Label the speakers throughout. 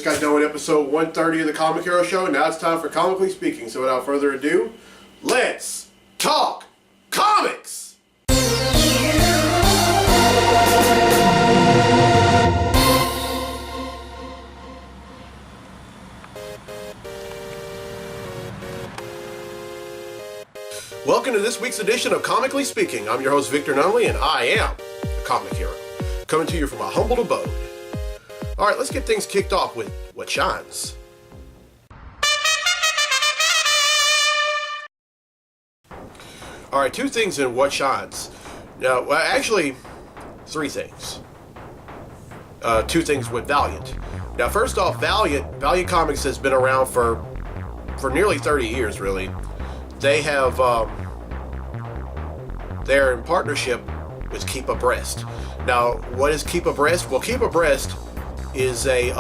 Speaker 1: just got done with episode 130 of the Comic Hero Show. Now it's time for Comically Speaking. So without further ado, let's talk comics! Welcome to this week's edition of Comically Speaking. I'm your host, Victor Nunley, and I am the Comic Hero, coming to you from a humble abode. Alright, let's get things kicked off with what shines. Alright, two things in what shines. Now, well, actually, three things. Two things with Valiant. Now, first off, Valiant Comics has been around for nearly 30 years, really. They have, they're in partnership with Keep Abreast. Now, what is Keep Abreast? Well, Keep Abreast is a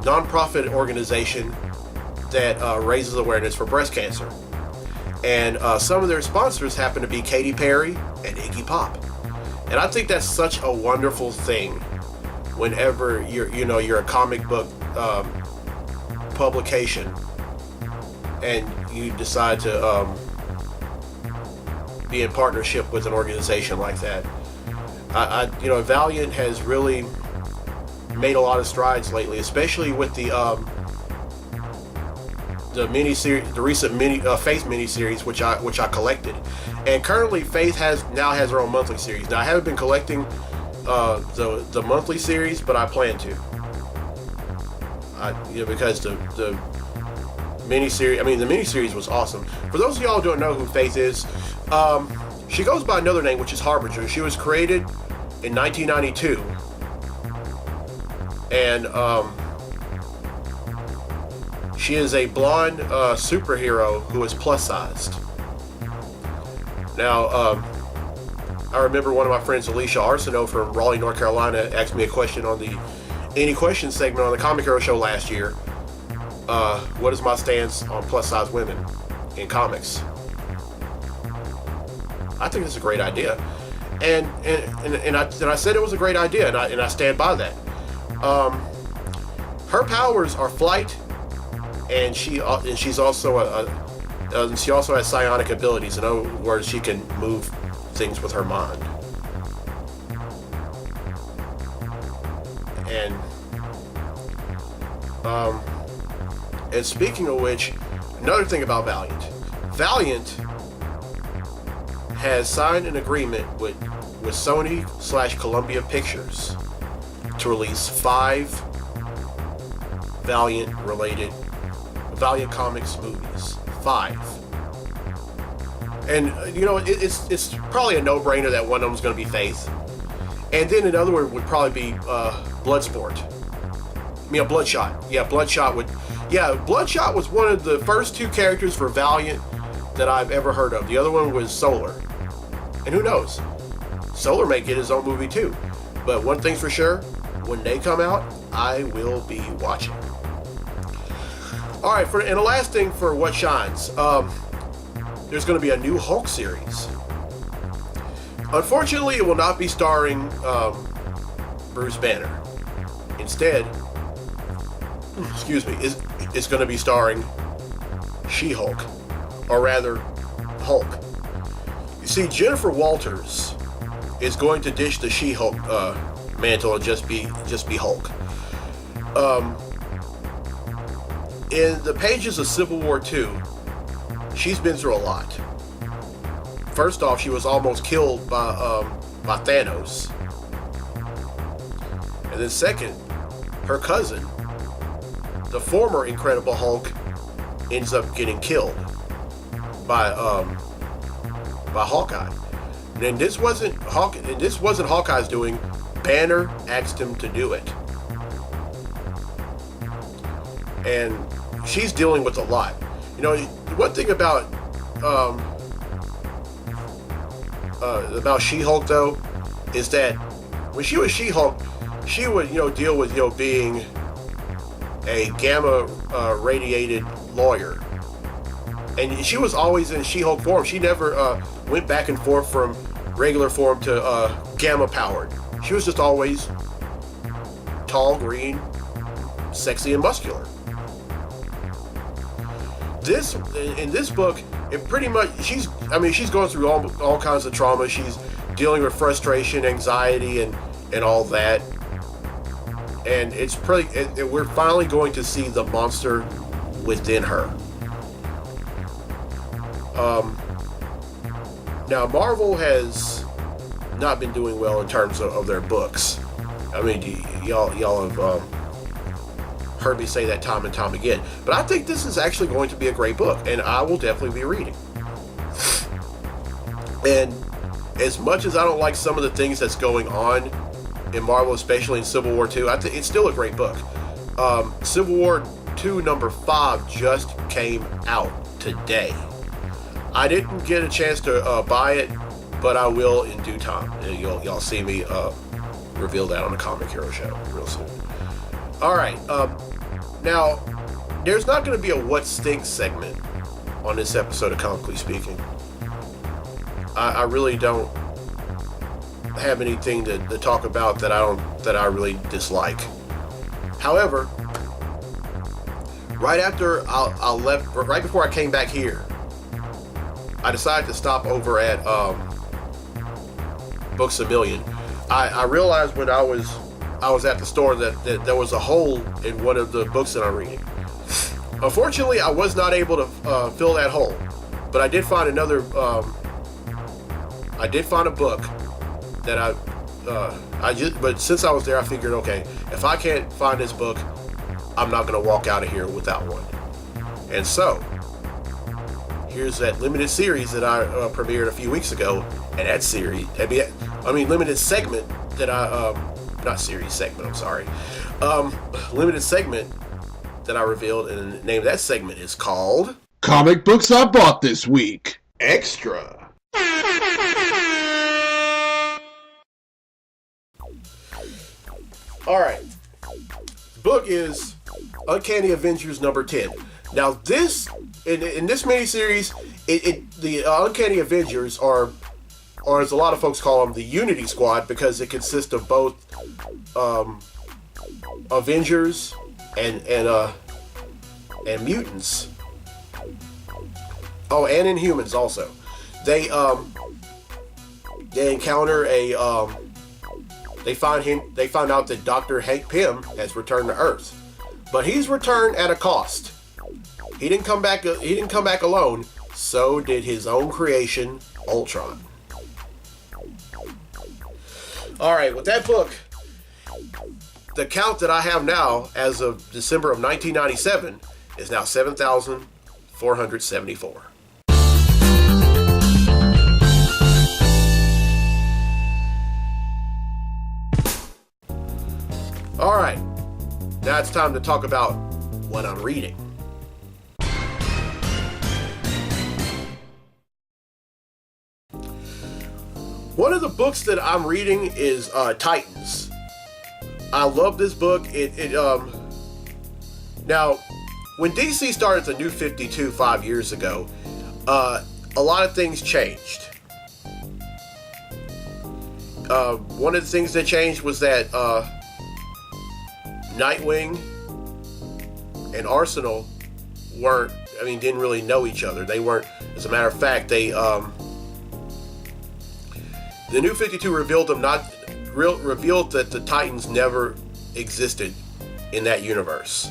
Speaker 1: non-profit organization that raises awareness for breast cancer. And some of their sponsors happen to be Katy Perry and Iggy Pop. And I think that's such a wonderful thing whenever you're a comic book publication and you decide to be in partnership with an organization like that. Valiant has really made a lot of strides lately, especially with the miniseries, the recent Faith miniseries, which I collected. And currently, Faith now has her own monthly series. Now, I haven't been collecting the monthly series, but I plan to. Because the miniseries, the miniseries was awesome. For those of y'all who don't know who Faith is, she goes by another name, which is Harbinger. She was created in 1992. And she is a blonde superhero who is plus-sized. Now, I remember one of my friends, Alicia Arsenault from Raleigh, North Carolina, asked me a question on the Any Questions segment on the Comic Hero Show last year. What is my stance on plus-size women in comics? I think it's a great idea. And I said it was a great idea, and I stand by that. Her powers are flight, and she also has psionic abilities. In other words, she can move things with her mind. And speaking of which, another thing about Valiant has signed an agreement with Sony/Columbia Pictures to release 5 Valiant Comics movies. 5. And it's probably a no-brainer that one of them is going to be Faith. And then another one would probably be Bloodsport. Bloodshot. Yeah, Bloodshot was one of the first 2 characters for Valiant that I've ever heard of. The other one was Solar. And who knows? Solar may get his own movie too. But one thing's for sure, when they come out, I will be watching. Alright, and the last thing for what shines, there's going to be a new Hulk series. Unfortunately, it will not be starring Bruce Banner. Instead, it's going to be starring She-Hulk, or rather, Hulk. You see, Jennifer Walters is going to dish the She-Hulk mantle and just be Hulk. In the pages of Civil War II, she's been through a lot. First off, she was almost killed by Thanos. And then second, her cousin, the former Incredible Hulk, ends up getting killed by Hawkeye. And this wasn't Hawkeye's doing. Banner asked him to do it. And she's dealing with a lot. One thing about She-Hulk though is that when she was She-Hulk, she would deal with being a gamma radiated lawyer, and she was always in She-Hulk form. She never went back and forth from regular form to gamma powered. She was just always tall, green, sexy and muscular. In this book, it pretty much she's going through all kinds of trauma. She's dealing with frustration, anxiety, and all that. And we're finally going to see the monster within her. Now Marvel has not been doing well in terms of their books. I mean, y'all have heard me say that time and time again. But I think this is actually going to be a great book, and I will definitely be reading. And as much as I don't like some of the things that's going on in Marvel, especially in Civil War 2, I think it's still a great book. Civil War 2 number 5 just came out today. I didn't get a chance to buy it, but I will in due time. Y'all see me reveal that on the Comic Hero Show real soon. Alright, now, there's not going to be a What Stinks segment on this episode of Comically Speaking. I really don't have anything to talk about that I really dislike. However, right before I came back here, I decided to stop over at Books A Million. I realized when I was at the store that there was a hole in one of the books that I'm reading. Unfortunately, I was not able to fill that hole, but I did find another. I did find a book that but since I was there, I figured, okay, if I can't find this book, I'm not going to walk out of here without one. And so, here's that limited series that I premiered a few weeks ago, and that series, limited segment that not series segment, I'm sorry, limited segment that I revealed, and the name of that segment is called
Speaker 2: Comic Books I Bought This Week
Speaker 1: Extra. Alright, the book is Uncanny Avengers number 10. Now this, in this miniseries, the Uncanny Avengers are, or as a lot of folks call them, the Unity Squad, because it consists of both Avengers and mutants. Oh, and Inhumans also. They encounter they find out that Dr. Hank Pym has returned to Earth, but he's returned at a cost. He didn't come back alone. So did his own creation, Ultron. All right, with that book, the count that I have now, as of December of 1997, is now 7,474. All right, now it's time to talk about what I'm reading. One of the books that I'm reading is Titans. I love this book. Now, when DC started the New 52 5 years ago, a lot of things changed. One of the things that changed was that Nightwing and Arsenal didn't really know each other. They weren't, as a matter of fact, the New 52 revealed that the Titans never existed in that universe.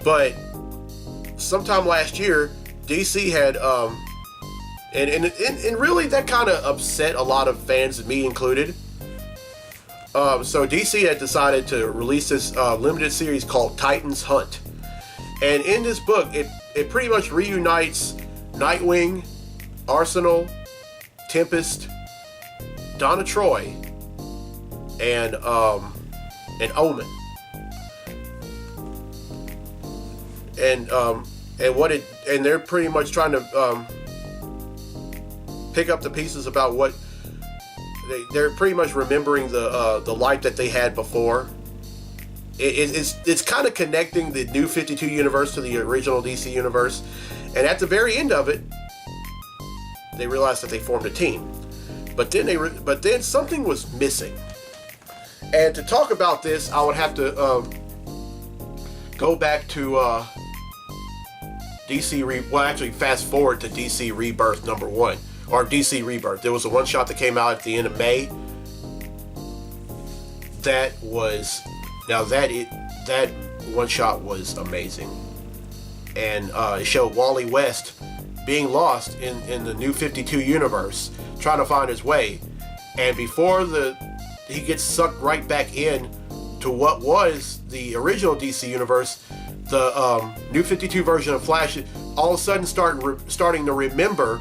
Speaker 1: But sometime last year, DC had and really that kind of upset a lot of fans, me included. So DC had decided to release this limited series called Titans Hunt. And in this book, it pretty much reunites Nightwing, Arsenal, Tempest, Donna Troy, and Omen. And they're pretty much trying to pick up the pieces about what they're pretty much remembering the life that they had before. It's kind of connecting the New 52 universe to the original DC universe, and at the very end of it, they realized that they formed a team. But then something was missing, and to talk about this, I would have to go back to actually fast forward to DC Rebirth #1, or DC Rebirth. There was a one-shot that came out at the end of May. That one-shot was amazing. And it showed Wally West being lost in the New 52 universe, trying to find his way. And before he gets sucked right back in to what was the original DC universe, the New 52 version of Flash, all of a sudden starting to remember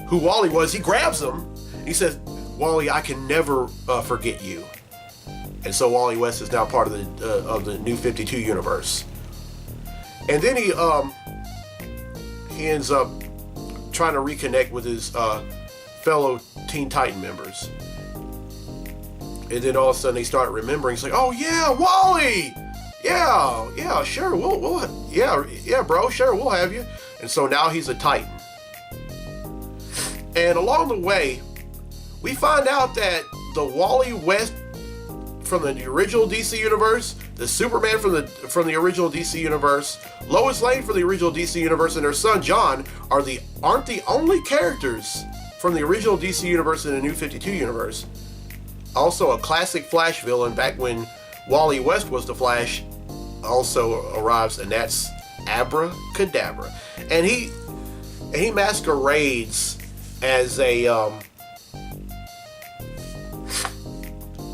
Speaker 1: who Wally was. He grabs him. He says, "Wally, I can never forget you." And so Wally West is now part of the New 52 universe. And then he ends up trying to reconnect with his fellow Teen Titan members. And then all of a sudden they start remembering. It's like, "Oh yeah, Wally! Yeah, sure, yeah, bro, sure, we'll have you." And so now he's a Titan. And along the way, we find out that the Wally West from the original DC universe, the Superman from the original DC universe, Lois Lane from the original DC universe, and her son John aren't the only characters from the original DC universe in the New 52 universe. Also, a classic Flash villain back when Wally West was the Flash also arrives, and that's Abracadabra. And he masquerades as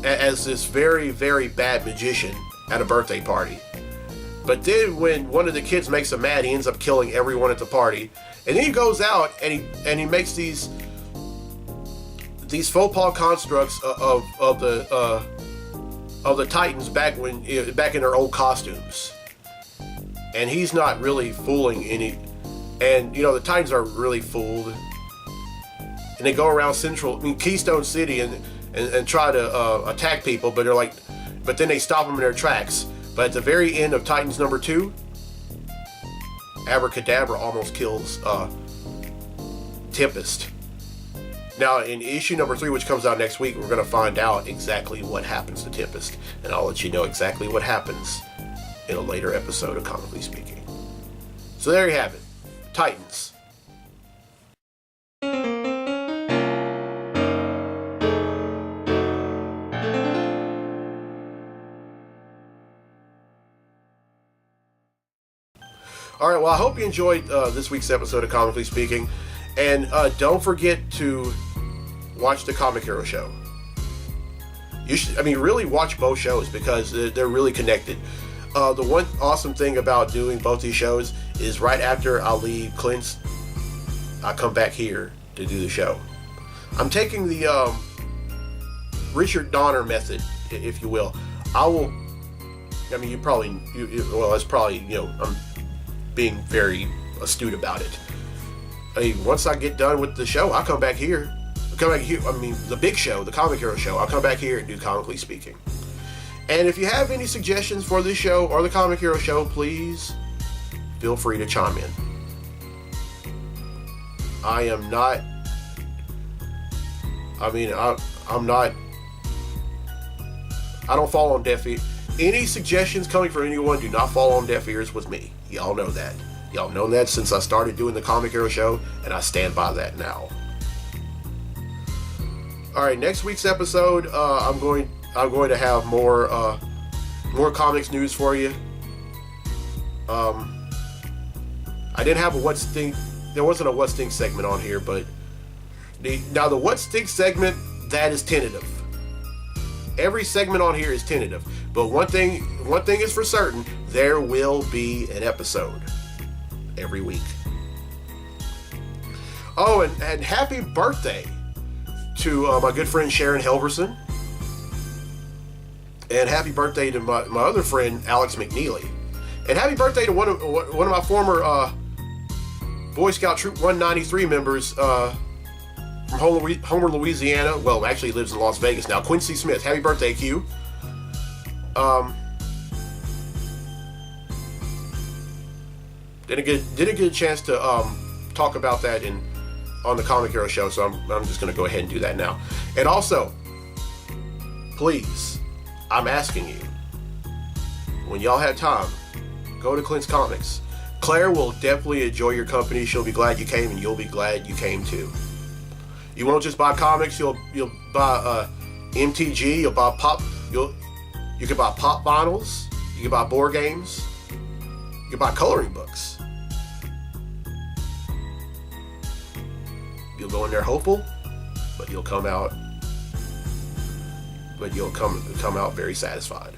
Speaker 1: as this very, very bad magician at a birthday party. But then when one of the kids makes him mad, he ends up killing everyone at the party. And then he goes out and he makes these faux pas constructs of the Titans back in their old costumes. And he's not really fooling any. And the Titans are really fooled. And they go around Keystone City and try to attack people, but then they stop them in their tracks. But at the very end of Titans #2, Abracadabra almost kills Tempest. Now in issue #3, which comes out next week, we're going to find out exactly what happens to Tempest, and I'll let you know exactly what happens in a later episode of Comically Speaking. So there you have it, Titans. All right, well, I hope you enjoyed this week's episode of Comically Speaking. And don't forget to watch the Comic Hero show. You should, really watch both shows because they're really connected. The one awesome thing about doing both these shows is right after I leave Clint's, I come back here to do the show. I'm taking the Richard Donner method, if you will. That's probably, I'm being very astute about it. Once I get done with the show, I'll come back here. The big show, the Comic Hero show, I'll come back here and do Comically Speaking. And if you have any suggestions for this show or the Comic Hero show, please feel free to chime in. I don't fall on deaf ears. Any suggestions coming from anyone do not fall on deaf ears with me. Y'all know that. Y'all know that since I started doing the Comic Hero show, and I stand by that now. All right, next week's episode, I'm going to have more comics news for you. I didn't have a What Stink. There wasn't a What Stink segment on here, but the What Stink segment, that is tentative. Every segment on here is tentative, but one thing is for certain: there will be an episode every week. Oh, and happy birthday to my good friend Sharon Helverson, and happy birthday to my other friend Alex McNeely, and happy birthday to one of my former Boy Scout Troop 193 members from Homer, Louisiana. Well, actually he lives in Las Vegas now. Quincy Smith. Happy birthday, Q. Didn't get a chance to talk about that on the Comic Hero show, so I'm just going to go ahead and do that now. And also, please, I'm asking you, when y'all have time, Go to Clint's Comics. Claire will definitely enjoy your company. She'll be glad you came, and you'll be glad you came too. You won't just buy comics. You'll buy MTG. You'll buy pop. You can buy pop vinyls. You can buy board games. You can buy coloring books. You'll go in there hopeful, but you'll come out. But you'll come out very satisfied.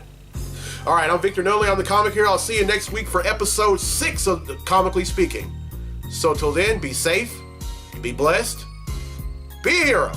Speaker 1: All right, I'm Victor Nunley. I'm the Comic Hero. I'll see you next week for episode 6 of Comically Speaking. So till then, be safe, be blessed, be a hero.